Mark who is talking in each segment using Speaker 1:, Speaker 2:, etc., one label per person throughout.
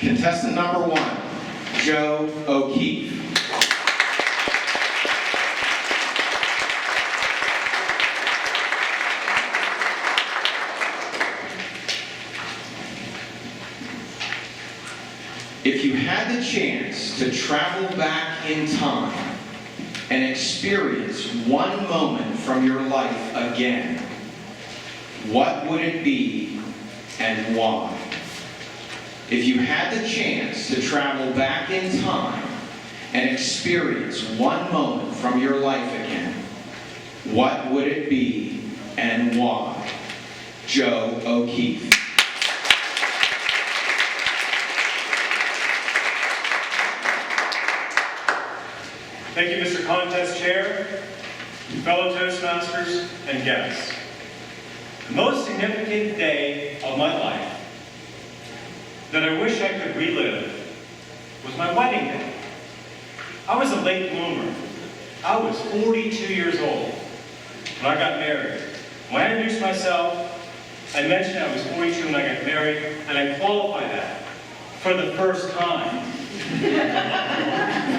Speaker 1: Contestant number 1, Joe O'Keefe. If you had the chance to travel back in time and experience one moment from your life again, what would it be and why? If you had the chance to travel back in time and experience one moment from your life again, what would it be and why? Joe O'Keefe.
Speaker 2: Thank you, Mr. Contest Chair, fellow Toastmasters, and guests. The most significant day of my life that I wish I could relive was my wedding day. I was a late bloomer. I was 42 years old when I got married. When I introduced myself, I mentioned I was 42 when I got married, and I qualified that for the first time.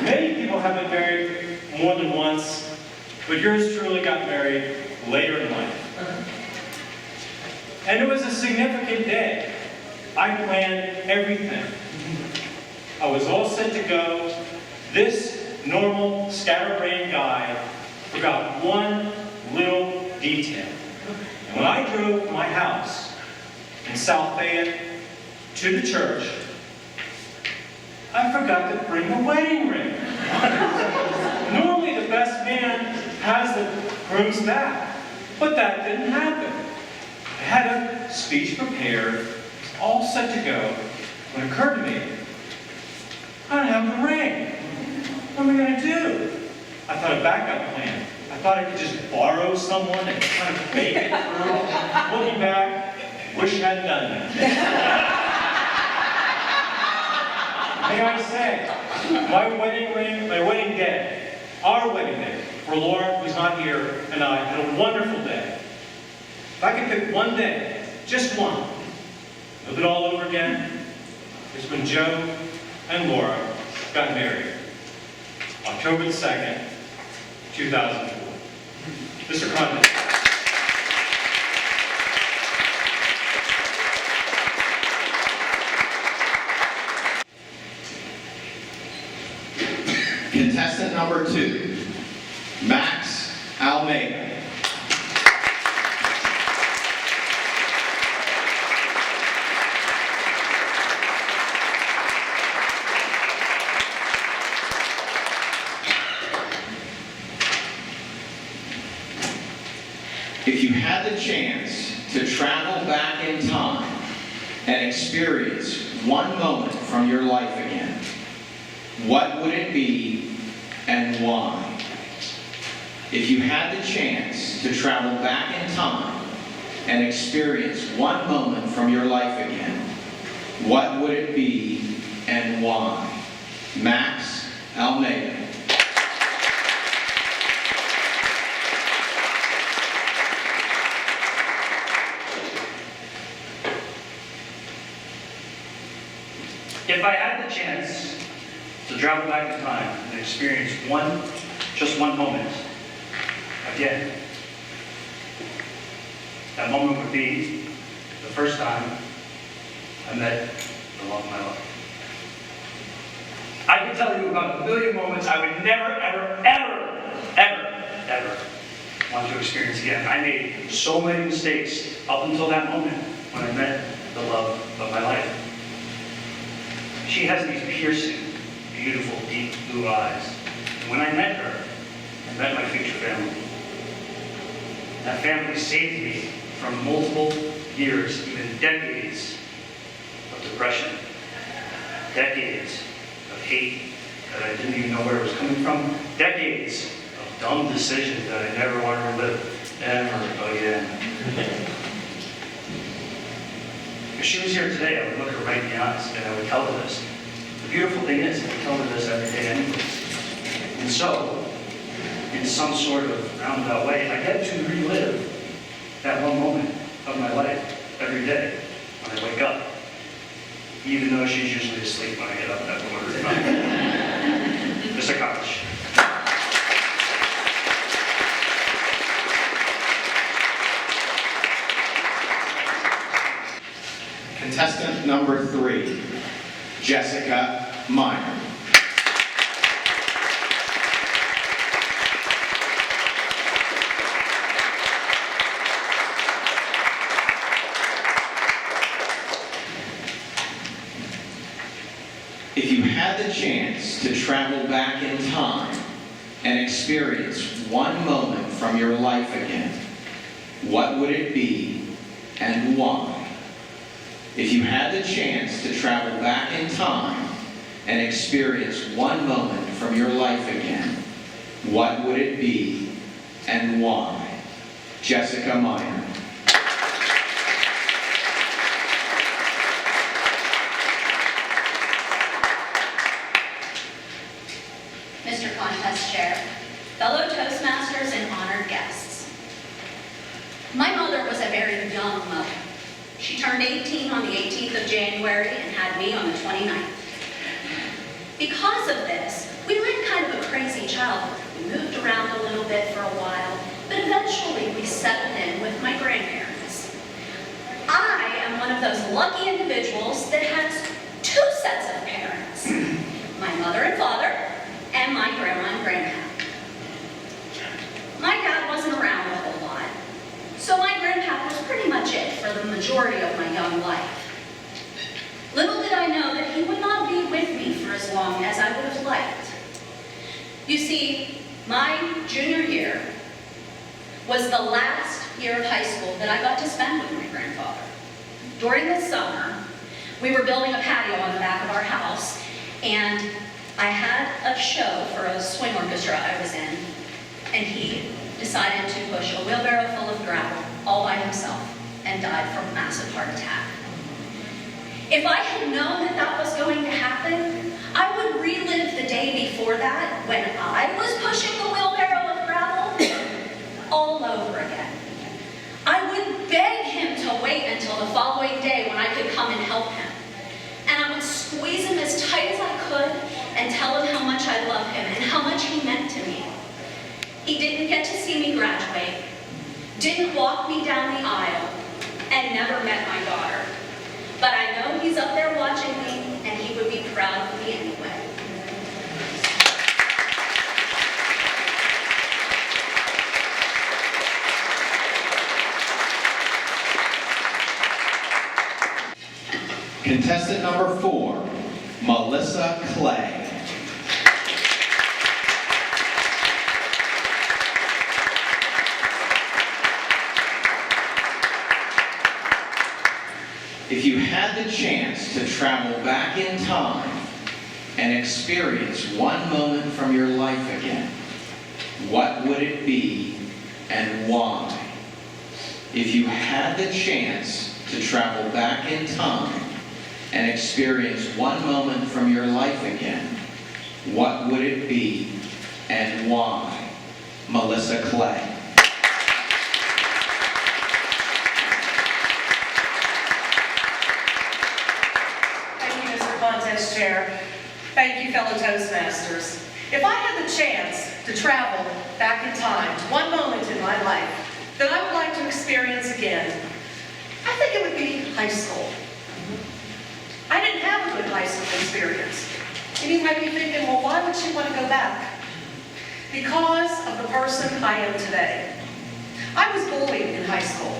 Speaker 2: Many people have been married more than once, but yours truly got married later in life. And it was a significant day. I planned everything. I was all set to go. This normal, scatterbrained guy forgot one little detail. And when I drove from my house in South Fayette to the church, I forgot to bring a wedding ring. Normally the best man has the groom's back, but that didn't happen. I had a speech prepared, all set to go, when it occurred to me, I don't have the ring. What am I going to do? I thought a backup plan. I thought I could just borrow someone and kind of fake it through. Looking back, wish I hadn't done that. May I say, my wedding ring, my wedding day, our wedding day, for Laura, who's not here, and I had a wonderful day. If I could pick one day, just one, live it all over again, it's when Joe and Laura got married. October the 2nd, 2004. Mr. Condon.
Speaker 1: Contestant number 2, Max Almeida. If you had the chance to travel back in time and experience one moment from your life again, what would it be and why? If you had the chance to travel back in time and experience one moment from your life again, what would it be and why? Max Almeida.
Speaker 3: If I had the chance to travel back in time and experience just one moment again, that moment would be the first time I met the love of my life. I can tell you about a million moments I would never, ever want to experience again. I made so many mistakes up until that moment when I met the love of my life. She has these piercing, beautiful, deep blue eyes. And when I met her, I met my future family. That family saved me from multiple years, even decades of depression, decades of hate that I didn't even know where it was coming from, decades of dumb decisions that I never want to relive ever again. If she was here today, I would look her right in the eyes and I would tell her this. The beautiful thing is, I would tell her this every day anyway. And so, in some sort of roundabout way, I get to relive that one moment of my life every day when I wake up. even though she's usually asleep when I get up that morning. Mr. Koch.
Speaker 1: Contestant number 3, Jessica Meyer. If you had the chance to travel back in time and experience one moment from your life again, what would it be and why? If you had the chance to travel back in time and experience one moment from your life again, what would it be and why? Jessica Meyer.
Speaker 4: Mr. Contest Chair, fellow Toastmasters and honored guests. My mother was a very young mother. She turned 18 on the 18th of January and had me on the 29th. Because of this, we led kind of a crazy childhood. We moved around a little bit for a while, but eventually we settled in with my grandparents. I am one of those lucky individuals that has 2 sets of parents, my mother and father, and my grandma and grandpa. My dad wasn't around a whole lot, so my grandpa was pretty much it for the majority of my young life. Little did I know that he would not be with me for as long as I would have liked. You see, my junior year was the last year of high school that I got to spend with my grandfather. During the summer, we were building a patio on the back of our house, and I had a show for a swing orchestra I was in, and he decided to push a wheelbarrow full of gravel all by himself and died from a massive heart attack. If I had known that that was going to happen, I would relive the day before that when I was pushing the wheelbarrow of gravel all over again. I would beg him to wait until the following day when I could come and help him. And I would squeeze him as tight as I could and tell him how much I love him and how much he meant to me. He didn't get to see me graduate, didn't walk me down the aisle, and never met my daughter. But I know he's up there watching me, and he would be proud of me anyway.
Speaker 1: Contestant number 4, Melissa Clay. If you had the chance to travel back in time and experience one moment from your life again, what would it be and why? If you had the chance to travel back in time and experience one moment from your life again, what would it be and why? Melissa Clay.
Speaker 5: Contest Chair. Thank you, fellow Toastmasters. If I had the chance to travel back in time to one moment in my life that I would like to experience again, I think it would be high school. I didn't have a good high school experience. And you might be thinking, well, why would you want to go back? Because of the person I am today. I was bullied in high school.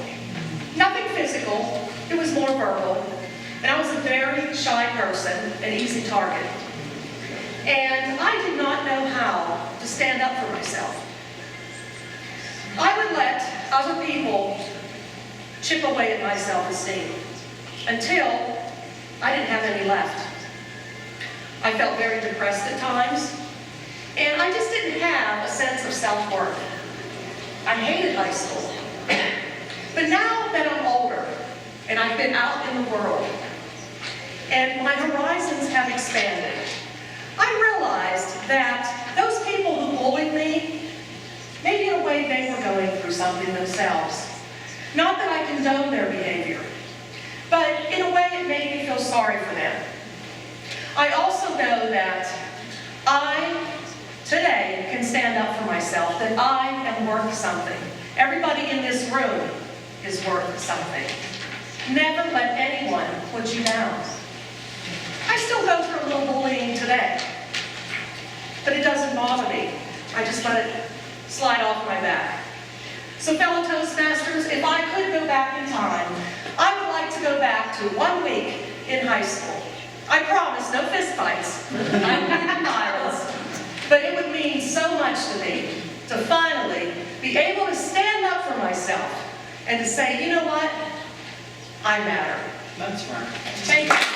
Speaker 5: Nothing physical, it was more verbal. And I was a very shy person, an easy target. And I did not know how to stand up for myself. I would let other people chip away at my self-esteem until I didn't have any left. I felt very depressed at times, and I just didn't have a sense of self-worth. I hated high school. But now that I'm older, and I've been out in the world, and my horizons have expanded, I realized that those people who bullied me, maybe in a way they were going through something themselves. Not that I condone their behavior, but in a way it made me feel sorry for them. I also know that I, today, can stand up for myself, that I am worth something. Everybody in this room is worth something. Never let anyone put you down. I still go through a little bullying today, but it doesn't bother me. I just let it slide off my back. So fellow Toastmasters, if I could go back in time, I would like to go back to 1 week in high school. I promise, no fist fights. I would be in violence. But it would mean so much to me to finally be able to stand up for myself and to say, you know what? I matter.
Speaker 1: That's right.
Speaker 5: Thank you.